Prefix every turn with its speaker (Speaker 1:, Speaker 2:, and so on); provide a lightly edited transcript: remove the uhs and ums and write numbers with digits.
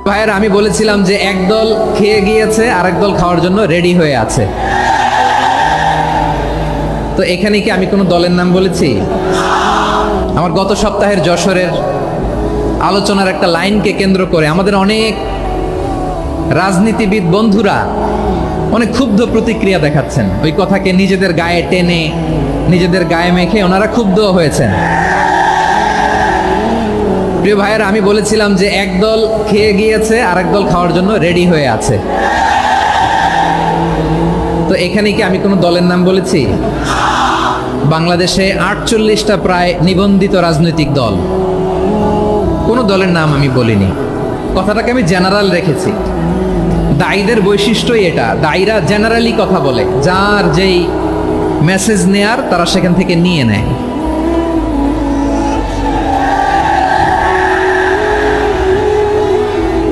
Speaker 1: ভাইয়ের আমি বলেছিলাম যে একদল খেয়ে গিয়েছে আরেক দল খাওয়ার জন্য রেডি হয়ে আছে। তো এখানে কি আমি কোনো দলের নাম বলেছি? আমার গত সপ্তাহের যশোরের আলোচনার একটা লাইনকে কেন্দ্র করে আমাদের অনেক রাজনীতিবিদ বন্ধুরা অনেক ক্ষুব্ধ প্রতিক্রিয়া দেখাচ্ছেন। ওই কথাকে নিজেদের গায়ে টেনে নিজেদের গায়ে মেখে ওনারা ক্ষুব্ধ হয়েছেন। প্রিয় ভাইয়েরা, আমি বলেছিলাম যে একদল খেয়ে গিয়েছে আরেক দল খাওয়ার জন্য রেডি হয়ে আছে। তো এখানে কি আমি কোনো দলের নাম বলেছি? বাংলাদেশে 48টা প্রায় নিবন্ধিত রাজনৈতিক দল, কোনো দলের নাম আমি বলিনি। কথাটাকে আমি জেনারেল রেখেছি। দায়ীদের বৈশিষ্ট্যই এটা, দায়ীরা জেনারেলি কথা বলে, যার যেই মেসেজ নেয়ার তারা সেখান থেকে নিয়ে নেয়।